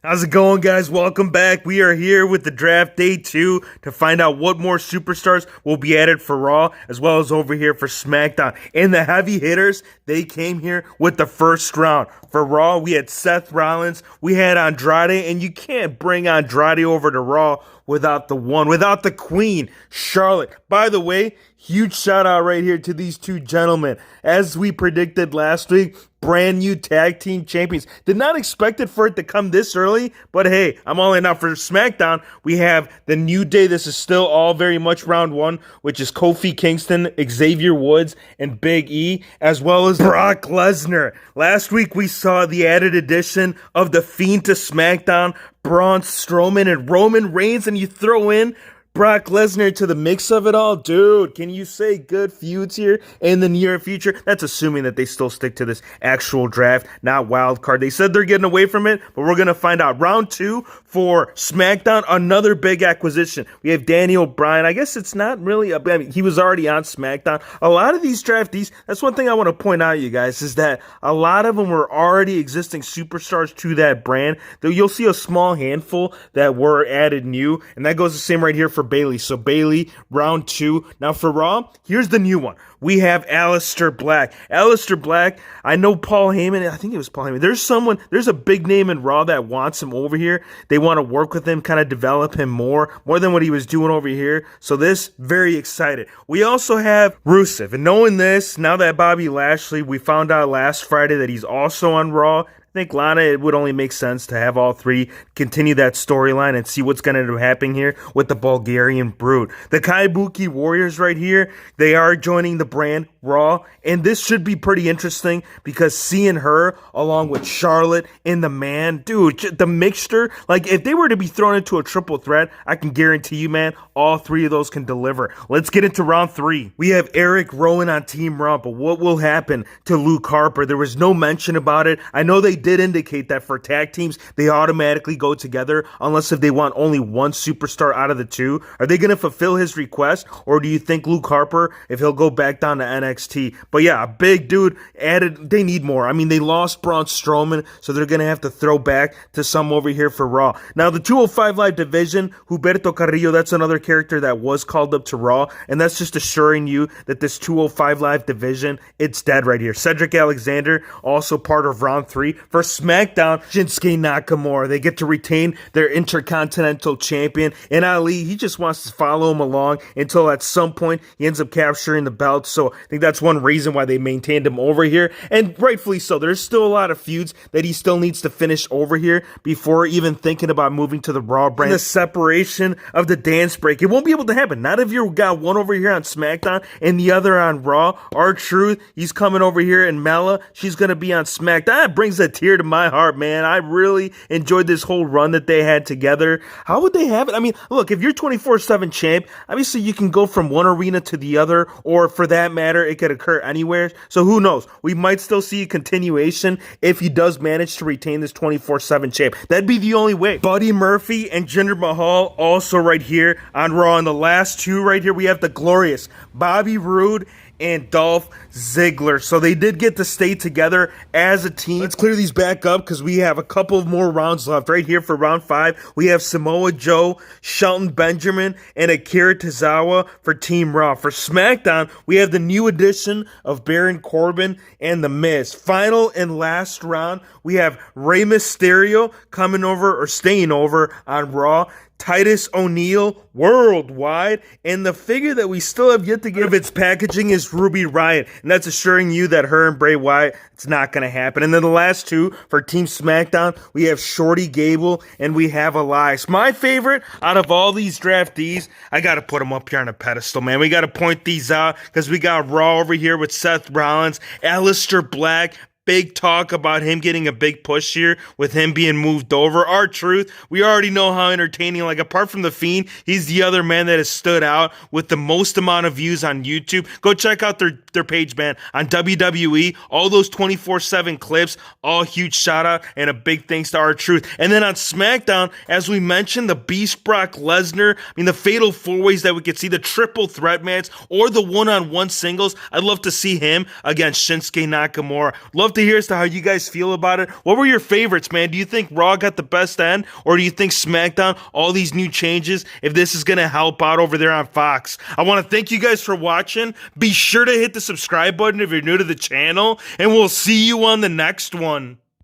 How's it going, guys? Welcome back. We are here with the draft day 2 to find out what more superstars will be added for Raw, as well as over here for SmackDown. And the heavy hitters, they came here with the first round. For Raw, we had Seth Rollins, we had Andrade, and you can't bring Andrade over to Raw without the queen, Charlotte. By the way, huge shout out right here to these two gentlemen. As we predicted last week, brand new tag team champions. Did not expect it for it to come this early, but hey, I'm all in now. For SmackDown, we have the New Day. This is still all very much round 1, which is Kofi Kingston, Xavier Woods, and Big E, as well as Brock Lesnar. Last week, we saw the added addition of The Fiend to SmackDown, Braun Strowman and Roman Reigns, and you throw in Brock Lesnar to the mix of it all. Dude, can you say good feuds here in the near future? That's assuming that they still stick to this actual draft, not wild card. They said they're getting away from it, but we're going to find out. Round 2 for SmackDown, another big acquisition. We have Daniel Bryan. I guess it's not really he was already on SmackDown. A lot of these draftees, that's one thing I want to point out, you guys, is that a lot of them were already existing superstars to that brand. Though you'll see a small handful that were added new, and that goes the same right here for Bayley. So Bayley, round 2. Now for Raw, here's the new one. We have Alistair Black. Alistair Black, I know Paul Heyman, I think it was Paul Heyman. There's a big name in Raw that wants him over here. They want to work with him, kind of develop him more than what he was doing over here. So this, very excited. We also have Rusev. And knowing this, now that Bobby Lashley, we found out last Friday that he's also on Raw, I think, Lana, it would only make sense to have all three continue that storyline and see what's going to end up happening here with the Bulgarian Brood. The Buki Warriors right here, they are joining the brand Raw, and this should be pretty interesting because seeing her along with Charlotte and the Man, dude, the mixture, like if they were to be thrown into a triple threat, I can guarantee you, man, all three of those can deliver. Let's get into round 3. We have Erick Rowan on Team Raw, but what will happen to Luke Harper? There was no mention about it. I know they did indicate that for tag teams, they automatically go together unless if they want only one superstar out of the two. Are they going to fulfill his request, or do you think Luke Harper, if he'll go back down to NXT? But yeah, a big dude added. They need more. I mean, they lost Braun Strowman, so they're going to have to throw back to some over here for Raw. Now, the 205 Live division, Humberto Carrillo, that's another character that was called up to Raw, and that's just assuring you that this 205 Live division, it's dead right here. Cedric Alexander, also part of round 3. For SmackDown, Shinsuke Nakamura, they get to retain their Intercontinental Champion, and Ali, he just wants to follow him along until at some point he ends up capturing the belt. So I think that's one reason why they maintained him over here, and rightfully so. There's still a lot of feuds that he still needs to finish over here before even thinking about moving to the Raw brand. The separation of the dance break, it won't be able to happen. Not if you got one over here on SmackDown and the other on Raw. R-Truth, he's coming over here, and Mela, she's going to be on SmackDown. That brings a tear to my heart, man. I really enjoyed this whole run that they had together. How would they have it? I mean, look, if you're 24/7 champ, obviously you can go from one arena to the other, or for that matter, it could occur anywhere. So who knows? We might still see a continuation if he does manage to retain this 24/7 champ. That'd be the only way. Buddy Murphy and Jinder Mahal also right here on Raw. And the last two right here, we have the glorious Bobby Roode and Dolph Ziggler. So they did get to stay together as a team. Let's clear these back up because we have a couple of more rounds left. Right here for round 5, we have Samoa Joe, Shelton Benjamin, and Akira Tozawa for Team Raw. For SmackDown, we have the new addition of Baron Corbin and The Miz. Final and last round, we have Rey Mysterio coming over or staying over on Raw, Titus O'Neil worldwide, and the figure that we still have yet to get of its packaging is Ruby Riott, and that's assuring you that her and Bray Wyatt, it's not going to happen. And then the last two for Team SmackDown, we have Shorty Gable and we have Elias. My favorite out of all these draftees, I got to put them up here on a pedestal, man. We got to point these out because we got Raw over here with Seth Rollins, Alistair Black. Big talk about him getting a big push here with him being moved over. R-Truth, we already know how entertaining, like apart from The Fiend, he's the other man that has stood out with the most amount of views on YouTube. Go check out their page, man, on WWE. All those 24/7 clips, all huge shout out and a big thanks to R-Truth. And then on SmackDown, as we mentioned, the Beast Brock Lesnar, I mean the fatal 4-ways that we could see, the triple threat match or the one-on-one singles. I'd love to see him against Shinsuke Nakamura. Love to hear as to how you guys feel about it. What were your favorites, man? Do you think Raw got the best end, or do you think SmackDown, all these new changes, if this is going to help out over there on Fox? I want to thank you guys for watching. Be sure to hit the subscribe button if you're new to the channel, and we'll see you on the next one.